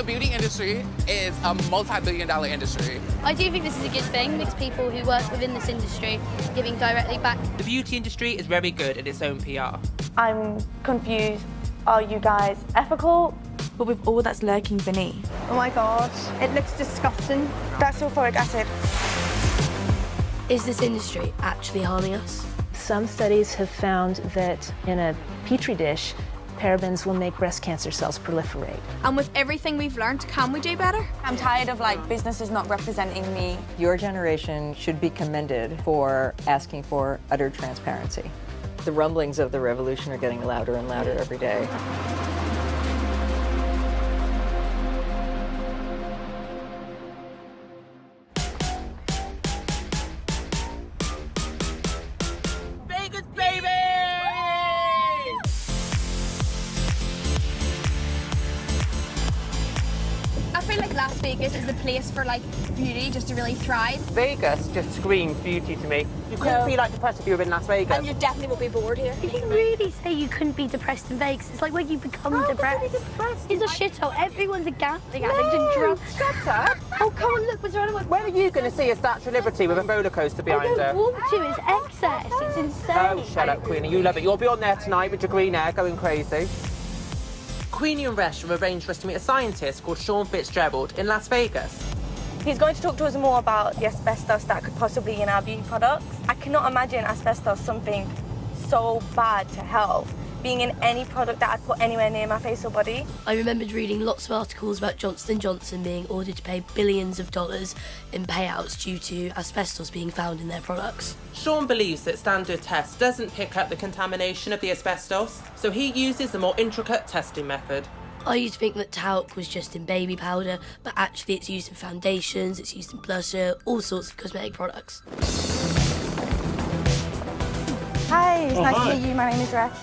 The beauty industry is a multi-billion-dollar industry. I do think this is a good thing because people who work within this industry are giving directly back. The beauty industry is very good at its own PR. I'm confused. Are you guys ethical? But with all that's lurking beneath. Oh my god, it looks disgusting. That's sulfuric acid. Is this industry actually harming us? Some studies have found that in a petri dish, parabens will make breast cancer cells proliferate. And with everything we've learned, can we do better? I'm tired of businesses not representing me. Your generation should be commended for asking for utter transparency. The rumblings of the revolution are getting louder and louder every day. Las Vegas is the place for beauty just to really thrive. Vegas just screams beauty to me. You couldn't be depressed if you were in Las Vegas. And you definitely won't be bored here. You can really say you couldn't be depressed in Vegas. It's like when you become depressed. It's a shithole. Everyone's a gambling addict and drugs. Shut up. Oh, come on, look what's around. When are you going to see a Statue of Liberty with a roller coaster behind her? I don't want to. It's excess. It's insane. Oh, shut up, Queenie. You love it. You'll be on there tonight with your green hair going crazy. Queenie and Resh have arranged for us to meet a scientist called Sean Fitzgerald in Las Vegas. He's going to talk to us more about the asbestos that could possibly be in our beauty products. I cannot imagine asbestos something so bad to health being in any product that I'd put anywhere near my face or body. I remembered reading lots of articles about Johnson & Johnson being ordered to pay billions of dollars in payouts due to asbestos being found in their products. Sean believes that standard tests doesn't pick up the contamination of the asbestos, so he uses a more intricate testing method. I used to think that talc was just in baby powder, but actually it's used in foundations, it's used in blusher, all sorts of cosmetic products. Hi, it's nice to meet you. My name is Resh.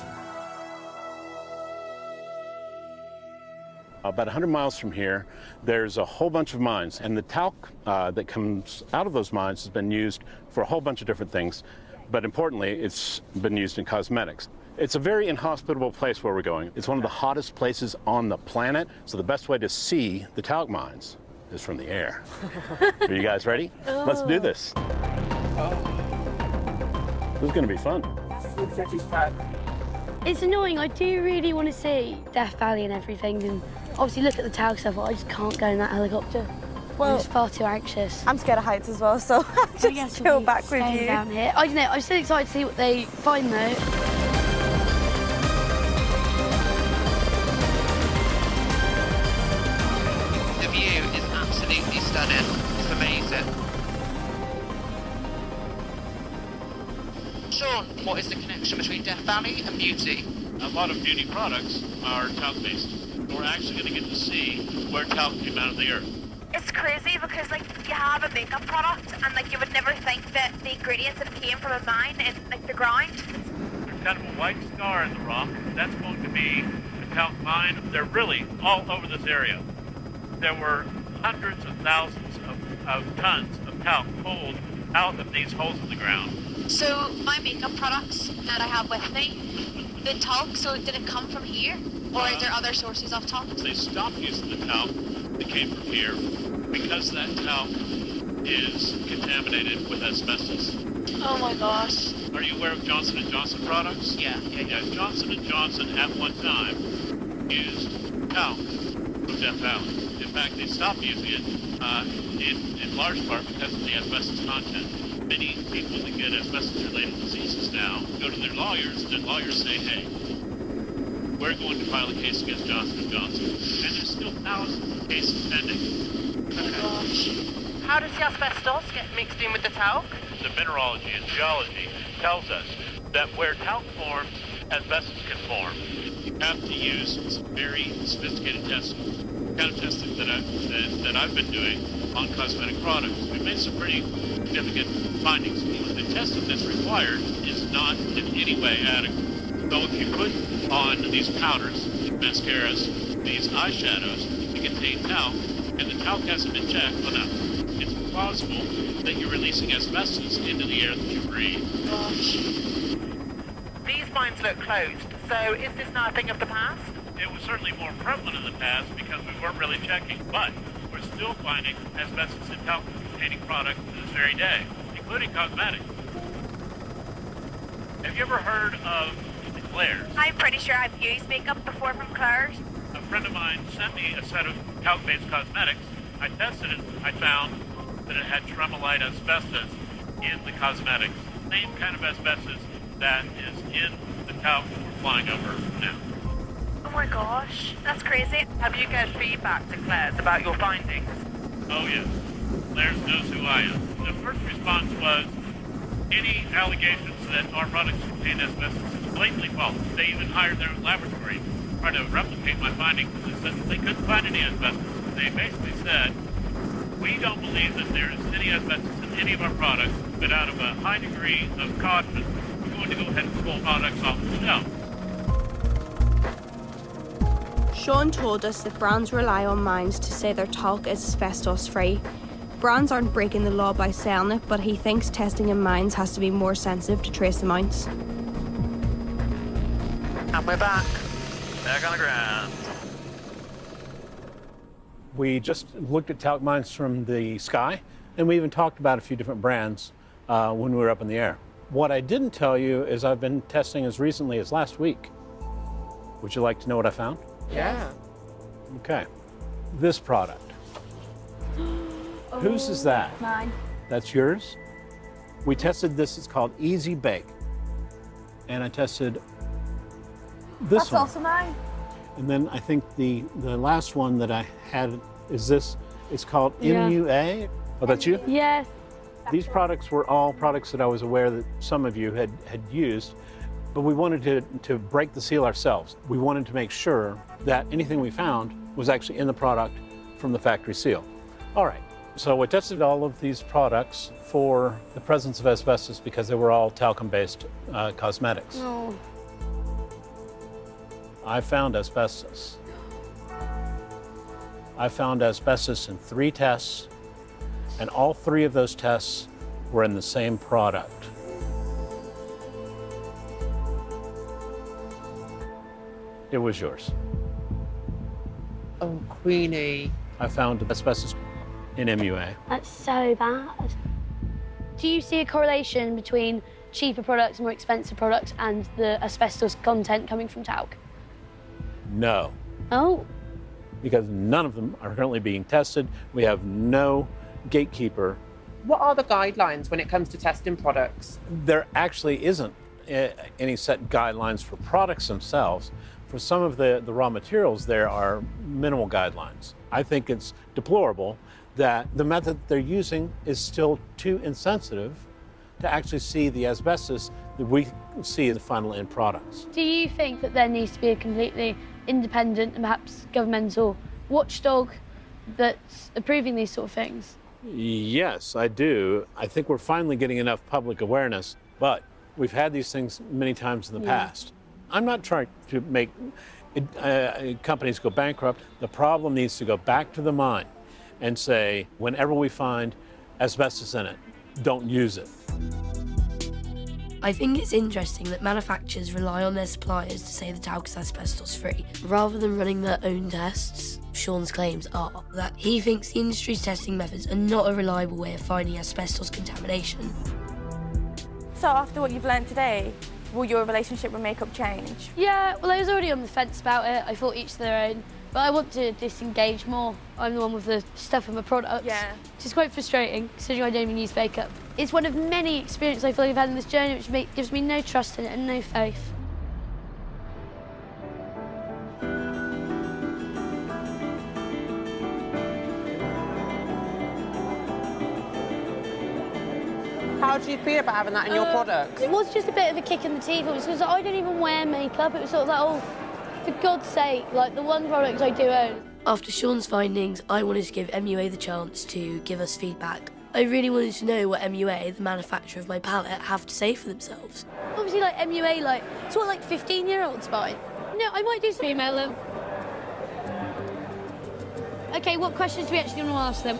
About 100 miles from here, there's a whole bunch of mines, and the talc that comes out of those mines has been used for a whole bunch of different things, but importantly, it's been used in cosmetics. It's a very inhospitable place where we're going. It's one of the hottest places on the planet, so the best way to see the talc mines is from the air. Are you guys ready? Let's do this. This is going to be fun. It's annoying. I do really want to see Death Valley and everything, and obviously look at the talc stuff, but I just can't go in that helicopter. Well, I'm just far too anxious. I'm scared of heights as well, so I just chill back with you. Down here. I don't know. I'm still excited to see what they find, though. The view is absolutely stunning. It's amazing. Sean, what is the connection between Death Valley and beauty? A lot of beauty products are talc-based. We're actually going to get to see where talc came out of the earth. It's crazy because you have a makeup product and you would never think that the ingredients that came from a mine in the ground. There's kind of a white scar in the rock. That's going to be the talc mine. They're really all over this area. There were hundreds of thousands of tons of talc pulled out of these holes in the ground. So my makeup products that I have with me, the talc, so did it come from here? Or are there other sources of talc? They stopped using the talc that came from here because that talc is contaminated with asbestos. Oh my gosh. Are you aware of Johnson & Johnson products? Yeah. Johnson & Johnson at one time used talc from Death Valley. In fact, they stopped using it in large part because of the asbestos content. Many people that get asbestos-related diseases now go to their lawyers, and lawyers say, hey, we're going to file a case against Johnson & Johnson. And there's still thousands of cases pending. Oh my gosh. How does the asbestos get mixed in with the talc? The mineralogy and geology tells us that where talc forms, asbestos can form. You have to use some very sophisticated testing, kind of testing that I've been doing on cosmetic products. We've made some pretty significant findings. The testing that's required is not in any way adequate. So if you put on these powders, mascaras, these eyeshadows, they contain talc, and the talc hasn't been checked, well, now, it's plausible that you're releasing asbestos into the air that you breathe. Gosh. These mines look closed, so is this now a thing of the past? It was certainly more prevalent in the past because we weren't really checking, but we're still finding asbestos in talc-containing products to this very day, including cosmetics. Have you ever heard of Claire's? I'm pretty sure I've used makeup before from Claire's. A friend of mine sent me a set of talc-based cosmetics. I tested it. I found that it had tremolite asbestos in the cosmetics. Same kind of asbestos that is in the talc we're flying over now. Oh my gosh, that's crazy. Have you given feedback to Claire's about your findings? Oh yes, Claire's knows who I am. The first response was, any allegations that our products contain asbestos is blatantly false. They even hired their own laboratory to try to replicate my findings. They said that they couldn't find any asbestos. They basically said, we don't believe that there is any asbestos in any of our products, but out of a high degree of caution, we're going to go ahead and pull products off the shelf. Sean told us that brands rely on mines to say their talc is asbestos-free. Brands aren't breaking the law by selling it, but he thinks testing in mines has to be more sensitive to trace amounts. And we're back. Back on the ground. We just looked at talc mines from the sky, and we even talked about a few different brands when we were up in the air. What I didn't tell you is I've been testing as recently as last week. Would you like to know what I found? Yeah. Okay. This product. Whose is that? Mine. That's yours? We tested this. It's called Easy Bake. And I tested this That's one. also mine. And then I think the last one that I had is this. It's called MUA. Oh, that's you? Yeah. These products were all products that I was aware that some of you had used, but we wanted to break the seal ourselves. We wanted to make sure that anything we found was actually in the product from the factory seal. All right, so we tested all of these products for the presence of asbestos because they were all talcum-based cosmetics. Oh. I found asbestos. I found asbestos in 3 tests, and all 3 of those tests were in the same product. It was yours. Oh, Queenie. I found asbestos in MUA. That's so bad. Do you see a correlation between cheaper products, more expensive products, and the asbestos content coming from talc? No, Oh. because none of them are currently being tested. We have no gatekeeper. What are the guidelines when it comes to testing products? There actually isn't any set guidelines for products themselves. For some of the raw materials, there are minimal guidelines. I think it's deplorable that the method they're using is still too insensitive to actually see the asbestos that we see in the final end products. Do you think that there needs to be a completely independent and perhaps governmental watchdog that's approving these sort of things? Yes, I do. I think we're finally getting enough public awareness, but we've had these things many times in the past. I'm not trying to make companies go bankrupt. The problem needs to go back to the mine and say, whenever we find asbestos in it, don't use it. I think it's interesting that manufacturers rely on their suppliers to say the talc is asbestos-free, rather than running their own tests. Sean's claims are that he thinks the industry's testing methods are not a reliable way of finding asbestos contamination. So after what you've learned today, will your relationship with makeup change? Yeah, well, I was already on the fence about it. I thought each to their own. But I want to disengage more. I'm the one with the stuff in my products. Yeah. Which is quite frustrating, considering I don't even use makeup. It's one of many experiences I feel like I've had in this journey which gives me no trust in it and no faith. How do you feel about having that in your products? It was just a bit of a kick in the teeth. It was because I don't even wear makeup. It was sort of like, oh, for God's sake, like the one product I do own. After Sean's findings, I wanted to give MUA the chance to give us feedback. I really wanted to know what MUA, the manufacturer of my palette, have to say for themselves. Obviously, like MUA, like it's what like 15-year-olds buy. No, I might do some email them. Okay, what questions do we actually want to ask them?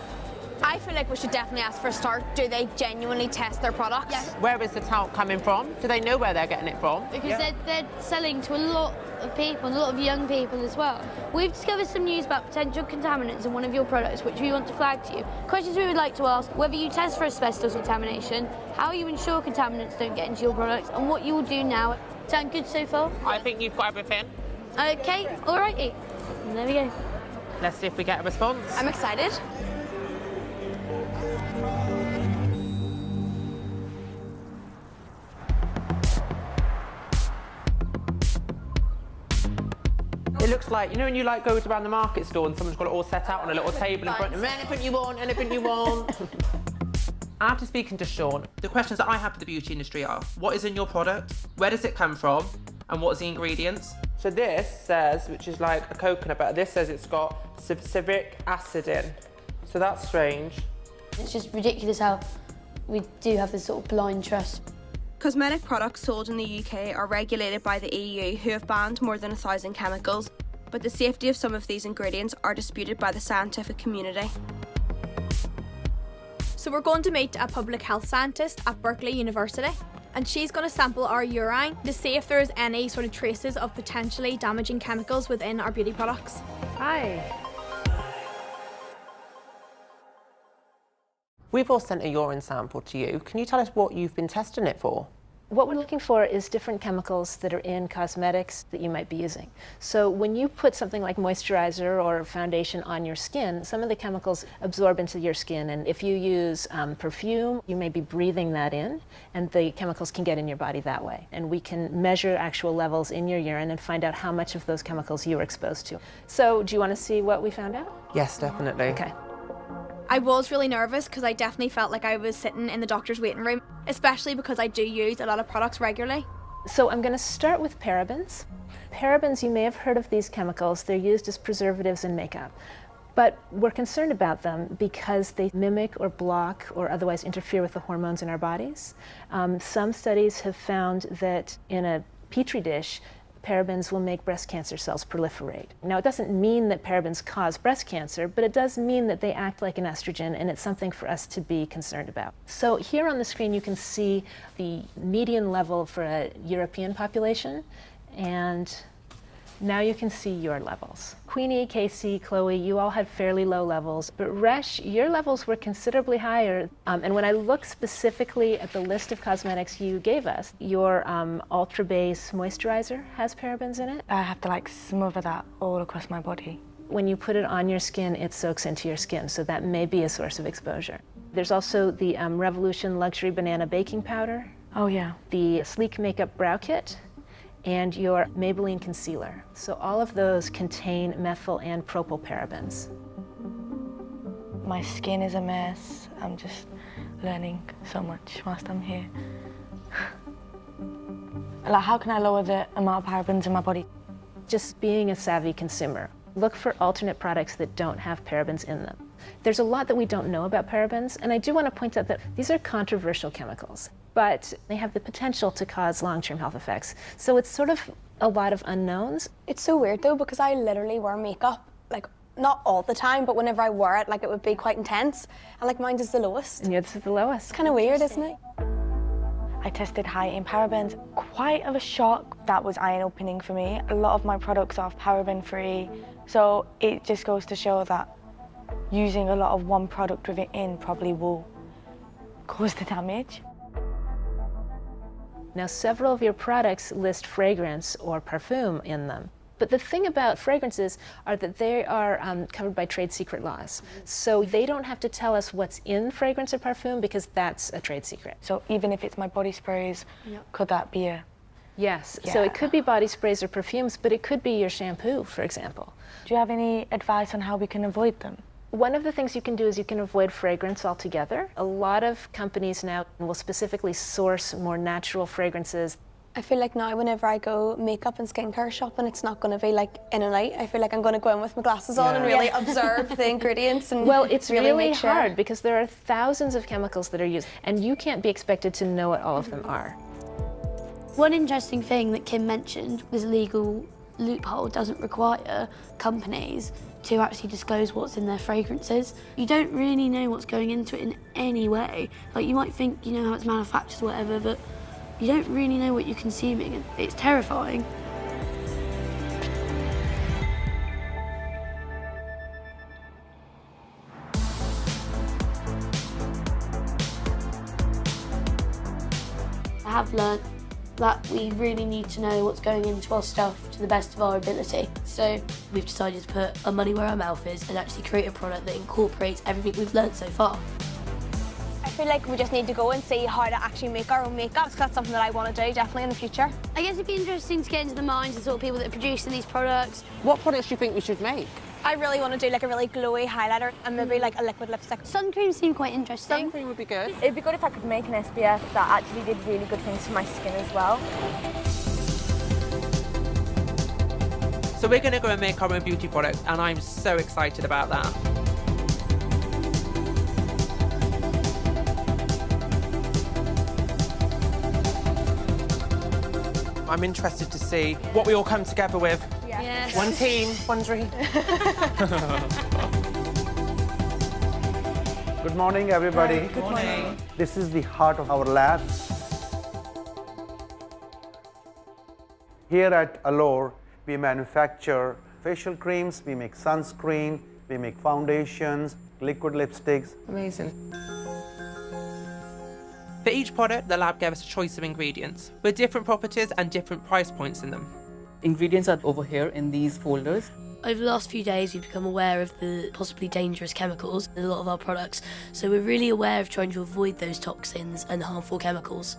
I feel like we should definitely ask for a start. Do they genuinely test their products? Yes. Where is the talc coming from? Do they know where they're getting it from? Because they're selling to a lot of people, and a lot of young people as well. We've discovered some news about potential contaminants in one of your products, which we want to flag to you. Questions we would like to ask: whether you test for asbestos contamination, how you ensure contaminants don't get into your products, and what you will do now. Sound good so far? I think you've got everything. Okay, alrighty. And there we go. Let's see if we get a response. I'm excited. It looks like, you know when you like go around the market store and someone's got it all set out on a little table in front of them, anything you want, anything you want. After speaking to Sean, the questions that I have for the beauty industry are: what is in your product? Where does it come from? And what's the ingredients? So this says, which is like a coconut butter, this says it's got citric acid in. So that's strange. It's just ridiculous how we do have this sort of blind trust. Cosmetic products sold in the UK are regulated by the EU, who have banned more than 1,000 chemicals, but the safety of some of these ingredients are disputed by the scientific community. So we're going to meet a public health scientist at Berkeley University, and she's going to sample our urine to see if there's any sort of traces of potentially damaging chemicals within our beauty products. Hi. We've all sent a urine sample to you. Can you tell us what you've been testing it for? What we're looking for is different chemicals that are in cosmetics that you might be using. So when you put something like moisturizer or foundation on your skin, some of the chemicals absorb into your skin, and if you use perfume, you may be breathing that in, and the chemicals can get in your body that way. And we can measure actual levels in your urine and find out how much of those chemicals you were exposed to. So do you want to see what we found out? Yes, definitely. Okay. I was really nervous because I definitely felt like I was sitting in the doctor's waiting room, especially because I do use a lot of products regularly. So I'm going to start with parabens. Parabens, you may have heard of these chemicals. They're used as preservatives in makeup. But we're concerned about them because they mimic or block or otherwise interfere with the hormones in our bodies. Some studies have found that in a petri dish, parabens will make breast cancer cells proliferate. Now, it doesn't mean that parabens cause breast cancer, but it does mean that they act like an estrogen, and it's something for us to be concerned about. So here on the screen, you can see the median level for a European population, and now you can see your levels. Queenie, Casey, Chloe, you all had fairly low levels, but Resh, your levels were considerably higher. And when I look specifically at the list of cosmetics you gave us, your Ultra Base moisturizer has parabens in it. I have to like smother that all across my body. When you put it on your skin, it soaks into your skin, so that may be a source of exposure. There's also the Revolution Luxury Banana Baking Powder. Oh yeah. The Sleek Makeup Brow Kit, and your Maybelline concealer. So all of those contain methyl and propylparabens. My skin is a mess. I'm just learning so much whilst I'm here. Like, how can I lower the amount of parabens in my body? Just being a savvy consumer. Look for alternate products that don't have parabens in them. There's a lot that we don't know about parabens, and I do want to point out that these are controversial chemicals, but they have the potential to cause long-term health effects. So it's sort of a lot of unknowns. It's so weird though, because I literally wear makeup, like not all the time, but whenever I wear it, like it would be quite intense, and like mine is the lowest. And yours is the lowest. It's kind of weird, isn't it? I tested high in parabens. Quite of a shock. That was eye-opening for me. A lot of my products are paraben-free, so it just goes to show that using a lot of one product within probably will cause the damage. Now, several of your products list fragrance or parfum in them. But the thing about fragrances are that they are covered by trade secret laws. So they don't have to tell us what's in fragrance or parfum because that's a trade secret. So even if it's my body sprays, could that be a... Yes, so it could be body sprays or perfumes, but it could be your shampoo, for example. Do you have any advice on how we can avoid them? One of the things you can do is you can avoid fragrance altogether. A lot of companies now will specifically source more natural fragrances. I feel like now whenever I go makeup and skincare shopping, it's not going to be like in and out. I feel like I'm going to go in with my glasses on and really observe the ingredients and well, it's really make sure. hard because there are thousands of chemicals that are used and you can't be expected to know what all of them are. One interesting thing that Kim mentioned, this legal loophole doesn't require companies to actually disclose what's in their fragrances. You don't really know what's going into it in any way. Like, you might think you know how it's manufactured or whatever, but you don't really know what you're consuming, and it's terrifying. have learnt that we really need to know what's going into our stuff to the best of our ability. So we've decided to put our money where our mouth is and actually create a product that incorporates everything we've learnt so far. I feel like we just need to go and see how to actually make our own makeup, so that's something that I want to do definitely in the future. I guess it'd be interesting to get into the minds of sort of people that are producing these products. What products do you think we should make? I really want to do like a really glowy highlighter and maybe like a liquid lipstick. Sun creams seem quite interesting. Sunscreen would be good. It'd be good if I could make an SPF that actually did really good things for my skin as well. So we're going to go and make our own beauty products, and I'm so excited about that. I'm interested to see what we all come together with. Yes. One team, one dream. Good morning, everybody. Good morning. This is the heart of our lab. Here at Allure, we manufacture facial creams, we make sunscreen, we make foundations, liquid lipsticks. Amazing. For each product, the lab gave us a choice of ingredients with different properties and different price points in them. Ingredients are over here in these folders. Over the last few days, we've become aware of the possibly dangerous chemicals in a lot of our products, so we're really aware of trying to avoid those toxins and harmful chemicals.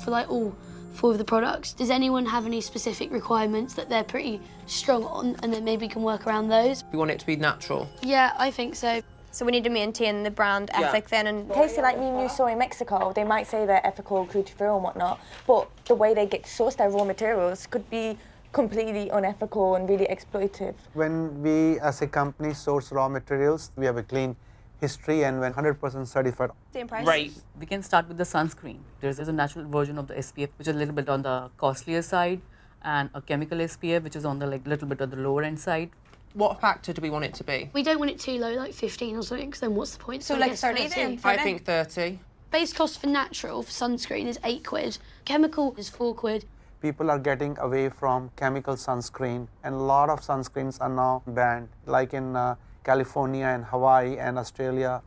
For like all 4 of the products, does anyone have any specific requirements that they're pretty strong on and then maybe can work around those? We want it to be natural. Yeah, I think so. So we need to maintain the brand ethic then. And In case like you saw in Mexico, they might say they're ethical, gluten-free and whatnot, but the way they get sourced their raw materials could be completely unethical and really exploitative. When we, as a company, source raw materials, we have a clean history and when 100% certified. Same price. Right. We can start with the sunscreen. There's a natural version of the SPF, which is a little bit on the costlier side, and a chemical SPF, which is on the little bit on the lower end side. What factor do we want it to be? We don't want it too low, like 15 or something, because then what's the point? So I like guess 30 then? I think 30. Base cost for natural, for sunscreen, is £8. Chemical is £4. People are getting away from chemical sunscreen, and a lot of sunscreens are now banned. Like in California and Hawaii and Australia,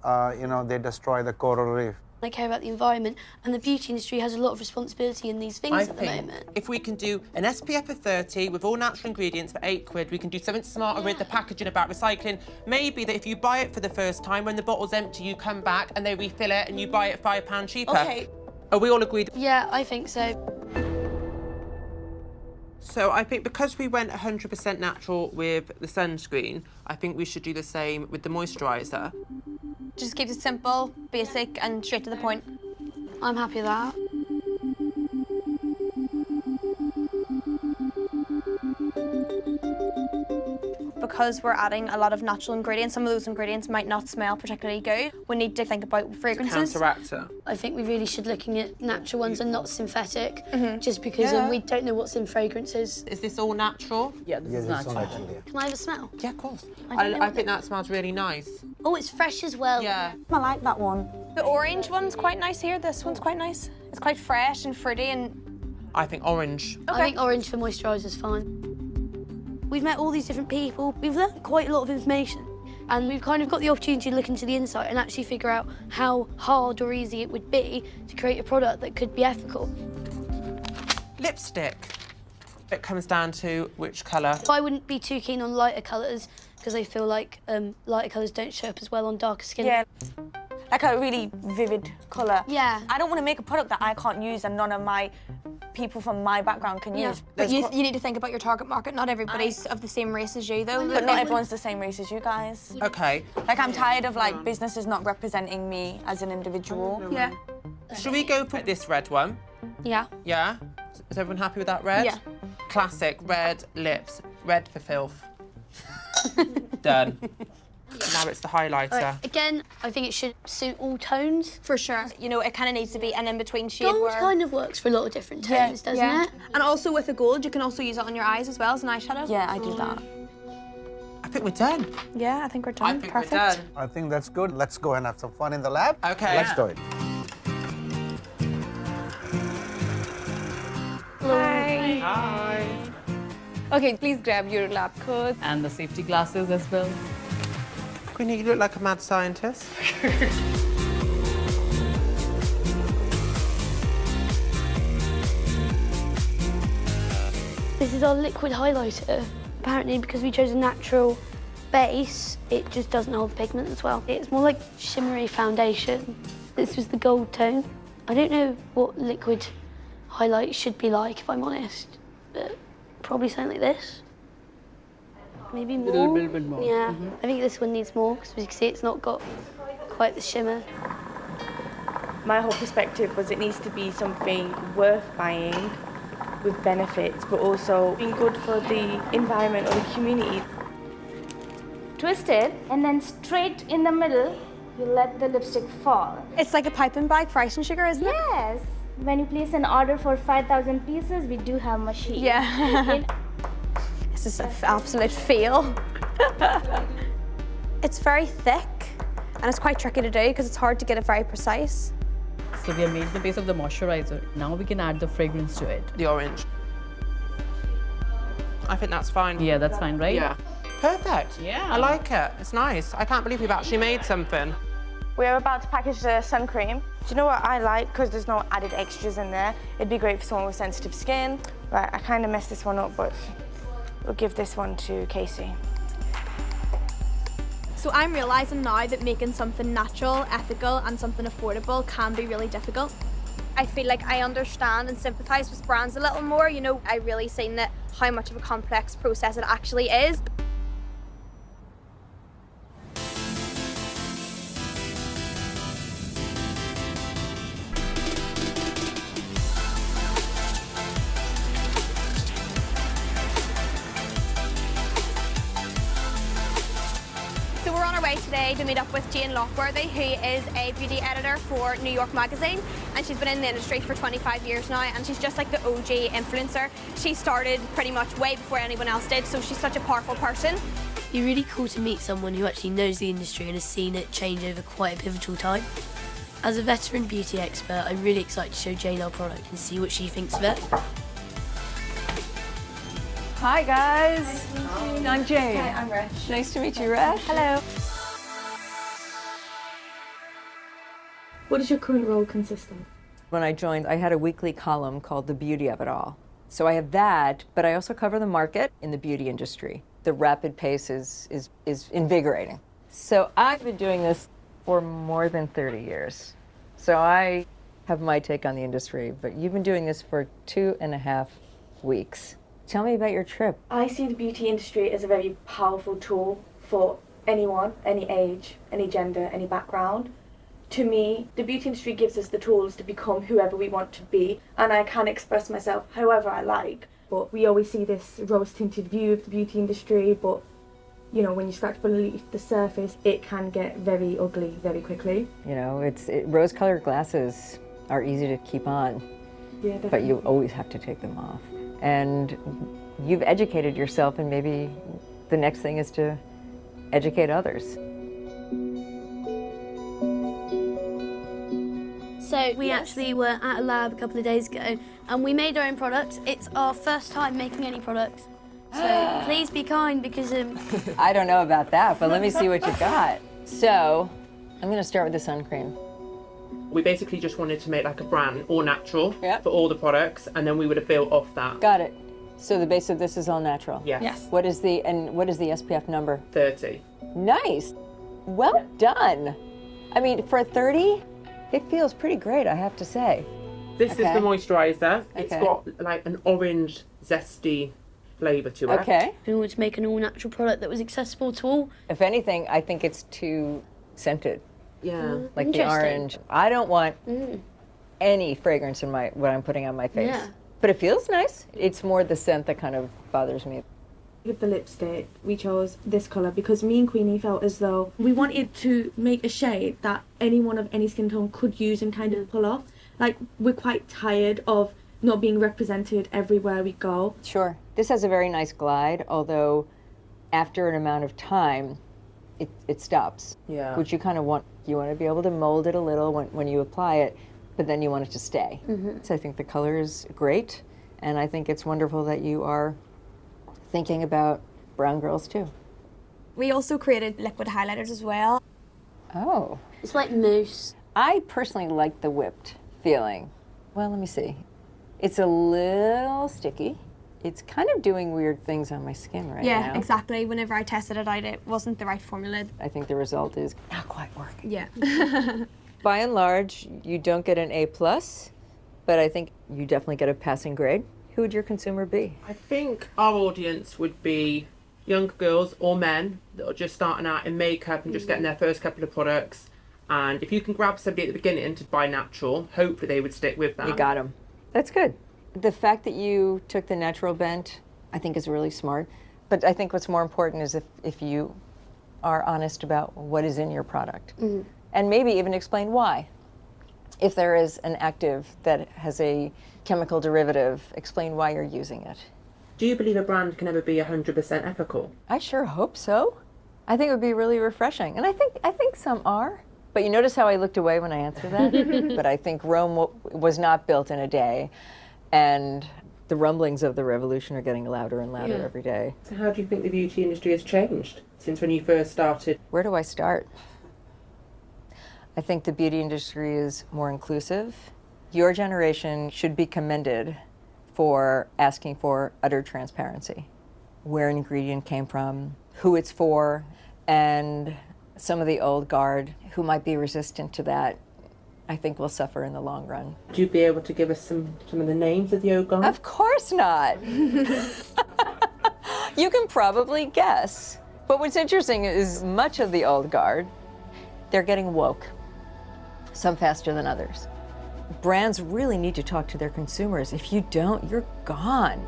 they destroy the coral reef. I care about the environment, and the beauty industry has a lot of responsibility in these things at the moment. If we can do an SPF of 30 with all natural ingredients for £8, we can do something smarter with the packaging about recycling. Maybe that if you buy it for the first time, when the bottle's empty, you come back and they refill it and you buy it £5 cheaper. Okay. Are we all agreed? Yeah, I think so. So I think because we went 100% natural with the sunscreen, I think we should do the same with the moisturiser. Just keeps it simple, basic and straight to the point. I'm happy with that. Because we're adding a lot of natural ingredients, some of those ingredients might not smell particularly good. We need to think about fragrances. Counteract it. I think we really should looking at natural ones and not synthetic, just because we don't know what's in fragrances. Is this all natural? Yeah, this is natural. Can I have a smell? Yeah, of course. I I think that smells really nice. Oh, it's fresh as well. Yeah. I like that one. The orange one's quite nice here. This one's quite nice. It's quite fresh and fruity and... I think orange. I think orange for moisturiser is fine. We've met all these different people. We've learned quite a lot of information. And we've kind of got the opportunity to look into the inside and actually figure out how hard or easy it would be to create a product that could be ethical. Lipstick. It comes down to which colour. I wouldn't be too keen on lighter colours because I feel like lighter colours don't show up as well on darker skin. Yeah, like a really vivid colour. Yeah. I don't want to make a product that I can't use and none of my people from my background can use. But you need to think about your target market. Not everybody's of the same race as you, though. But not everyone's the same race as you guys. Okay. Like, I'm tired of, like, businesses not representing me as an individual. Yeah. Should we go for this red one? Yeah. Yeah? Is everyone happy with that red? Yeah. Classic red lips. Red for filth. Done. Now it's the highlighter. Right. Again, I think it should suit all tones. For sure. You know, it kind of needs to be an in-between shade. Gold kind of works for a lot of different tones, doesn't it? And also with the gold, you can also use it on your eyes as well as an eyeshadow. Yeah, I do that. I think we're done. Yeah, I think we're done. I think Perfect. we're done. I think that's good. Let's go and have some fun in the lab. Okay. Let's do it. Hi. Hi. Okay, please grab your lab coats. And the safety glasses as well. Queenie, you look like a mad scientist. This is our liquid highlighter. Apparently, because we chose a natural base, it just doesn't hold the pigment as well. It's more like shimmery foundation. This was the gold tone. I don't know what liquid highlight should be like, if I'm honest, but probably something like this. Maybe more. A little bit more. Yeah, I think this one needs more, because you can see it's not got quite the shimmer. My whole perspective was it needs to be something worth buying with benefits, but also being good for the environment or the community. Twist it, and then straight in the middle, you let the lipstick fall. It's like a piping bag for icing sugar, isn't it? Yes. When you place an order for 5,000 pieces, we do have machine. Yeah. This is an absolute fail. It's very thick, and it's quite tricky to do because it's hard to get it very precise. So we have made the base of the moisturizer. Now we can add the fragrance to it. The orange. I think that's fine. Yeah, that's fine, right? Yeah. Perfect. Yeah. I like it. It's nice. I can't believe we've actually made something. We're about to package the sun cream. Do you know what I like? Because there's no added extras in there. It'd be great for someone with sensitive skin. Right, I kind of messed this one up, but we'll give this one to Casey. So I'm realising now that making something natural, ethical and something affordable can be really difficult. I feel like I understand and sympathise with brands a little more. You know, I really seen that how much of a complex process it actually is. So we're on our way today to meet up with Jane Lockworthy, who is a beauty editor for New York Magazine, and she's been in the industry for 25 years now, and she's just like the OG influencer. She started pretty much way before anyone else did, so she's such a powerful person. It'd be really cool to meet someone who actually knows the industry and has seen it change over quite a pivotal time. As a veteran beauty expert, I'm really excited to show Jane our product and see what she thinks of it. Hi guys. I'm Jane. Hi, I'm Resh. Nice to meet you, Resh. Hello. What does your current role consist of? When I joined, I had a weekly column called The Beauty of It All. So I have that, but I also cover the market in the beauty industry. The rapid pace is invigorating. So I've been doing this for more than 30 years. So I have my take on the industry, but you've been doing this for 2.5 weeks. Tell me about your trip. I see the beauty industry as a very powerful tool for anyone, any age, any gender, any background. To me, the beauty industry gives us the tools to become whoever we want to be, and I can express myself however I like. But we always see this rose-tinted view of the beauty industry, but you know, when you scratch beneath the surface, it can get very ugly very quickly. You know, rose-colored glasses are easy to keep on, Yeah, definitely. but you always have to take them off. And you've educated yourself, and maybe the next thing is to educate others. So we actually were at a lab a couple of days ago and we made our own products. It's our first time making any products. So please be kind because I don't know about that, but let me see what you got. So I'm going to start with the sun cream. We basically just wanted to make like a brand, all natural, for all the products, and then we would have built off that. Got it. So the base of this is all natural? Yes. What is the SPF number? 30. Nice. Well done. I mean, for 30, it feels pretty great, I have to say. This is the moisturiser. It's got like an orange, zesty flavour to it. Okay. we wanted to make an all-natural product that was accessible to all. If anything, I think it's too scented. Yeah. Like the orange. I don't want any fragrance in what I'm putting on my face. Yeah. But it feels nice. It's more the scent that kind of bothers me. With the lipstick, we chose this colour because me and Queenie felt as though we wanted to make a shade that anyone of any skin tone could use and kind of pull off. Like, we're quite tired of not being represented everywhere we go. Sure. This has a very nice glide, although after an amount of time, it stops. Yeah. Which you kind of want. You want to be able to mold it a little when you apply it, but then you want it to stay. So I think the color is great, and I think it's wonderful that you are thinking about brown girls too. We also created liquid highlighters as well. Oh. It's like mousse. I personally like the whipped feeling. Well, let me see. It's a little sticky. it's kind of doing weird things on my skin right now. Yeah, exactly. Whenever I tested it out, it wasn't the right formula. I think the result is not quite working. Yeah. By and large, you don't get an A+, but I think you definitely get a passing grade. Who would your consumer be? I think our audience would be young girls or men that are just starting out in makeup and just getting their first couple of products. And if you can grab somebody at the beginning to buy natural, hopefully they would stick with that. You got them. That's good. The fact that you took the natural bent, I think is really smart. But I think what's more important is if you are honest about what is in your product. Mm-hmm. And maybe even explain why. If there is an active that has a chemical derivative, explain why you're using it. Do you believe a brand can ever be 100% ethical? I sure hope so. I think it would be really refreshing. And I think some are. But you notice how I looked away when I answered that? But I think Rome was not built in a day. And the rumblings of the revolution are getting louder and louder every day. So how do you think the beauty industry has changed since when you first started? Where do I start? I think the beauty industry is more inclusive. Your generation should be commended for asking for utter transparency. Where an ingredient came from, who it's for, and some of the old guard who might be resistant to that, I think will suffer in the long run. Would you be able to give us some of the names of the old guard? Of course not. You can probably guess. But what's interesting is much of the old guard, they're getting woke. Some faster than others. Brands really need to talk to their consumers. If you don't, you're gone.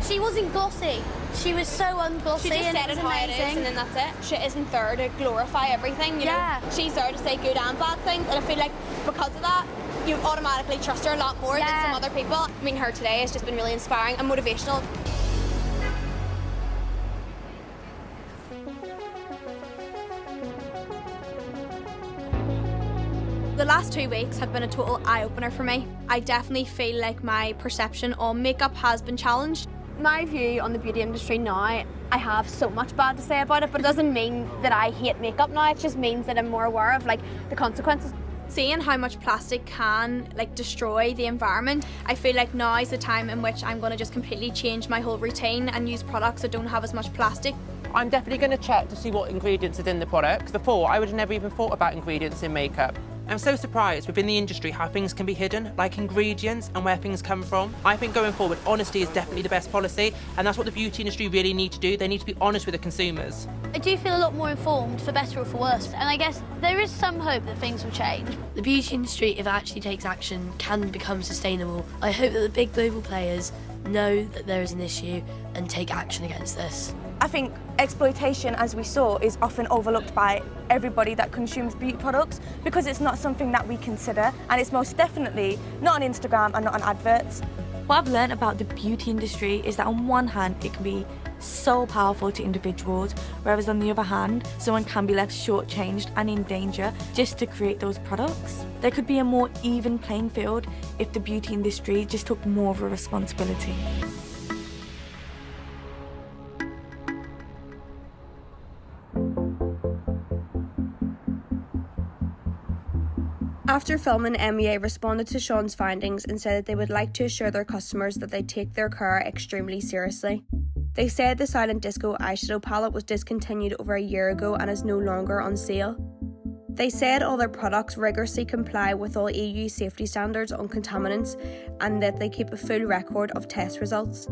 She wasn't glossy. She was so unglossy. She just and said it was how it amazing. is, and then that's it. She isn't there to glorify everything, you know? She's there to say good and bad things, and I feel like because of that, you automatically trust her a lot more than some other people. Meeting her today has just been really inspiring and motivational. The last 2 weeks have been a total eye-opener for me. I definitely feel like my perception on makeup has been challenged. My view on the beauty industry now, I have so much bad to say about it, but it doesn't mean that I hate makeup now. It just means that I'm more aware of the consequences. Seeing how much plastic can destroy the environment, I feel like now is the time in which I'm going to just completely change my whole routine and use products that don't have as much plastic. I'm definitely going to check to see what ingredients are in the products. Before, I would have never even thought about ingredients in makeup. I'm so surprised within the industry how things can be hidden, like ingredients and where things come from. I think going forward, honesty is definitely the best policy, and that's what the beauty industry really need to do. They need to be honest with the consumers. I do feel a lot more informed, for better or for worse, and I guess there is some hope that things will change. The beauty industry, if it actually takes action, can become sustainable. I hope that the big global players know that there is an issue and take action against this. I think exploitation, as we saw, is often overlooked by everybody that consumes beauty products because it's not something that we consider, and it's most definitely not on Instagram and not on adverts. What I've learned about the beauty industry is that on one hand it can be so powerful to individuals, whereas on the other hand someone can be left shortchanged and in danger just to create those products. There could be a more even playing field if the beauty industry just took more of a responsibility. After filming, MEA responded to Sean's findings and said that they would like to assure their customers that they take their care extremely seriously. They said the Silent Disco eyeshadow palette was discontinued over a year ago and is no longer on sale. They said all their products rigorously comply with all EU safety standards on contaminants and that they keep a full record of test results.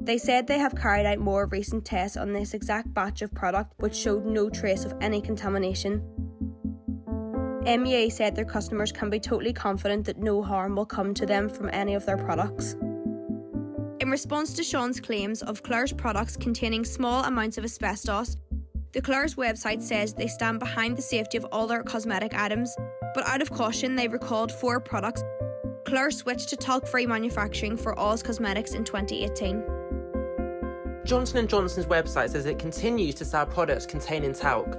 They said they have carried out more recent tests on this exact batch of product which showed no trace of any contamination. MEA said their customers can be totally confident that no harm will come to them from any of their products. In response to Sean's claims of Claire's products containing small amounts of asbestos, the Claire's website says they stand behind the safety of all their cosmetic items, but out of caution they recalled 4 products. Claire switched to talc-free manufacturing for all its cosmetics in 2018. Johnson & Johnson's website says it continues to sell products containing talc.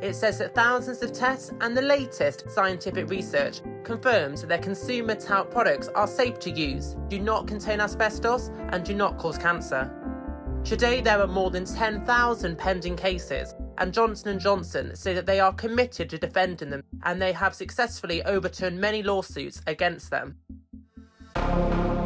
It says that thousands of tests and the latest scientific research confirms that their consumer talc products are safe to use, do not contain asbestos, and do not cause cancer. Today there are more than 10,000 pending cases, and Johnson & Johnson say that they are committed to defending them, and they have successfully overturned many lawsuits against them. you.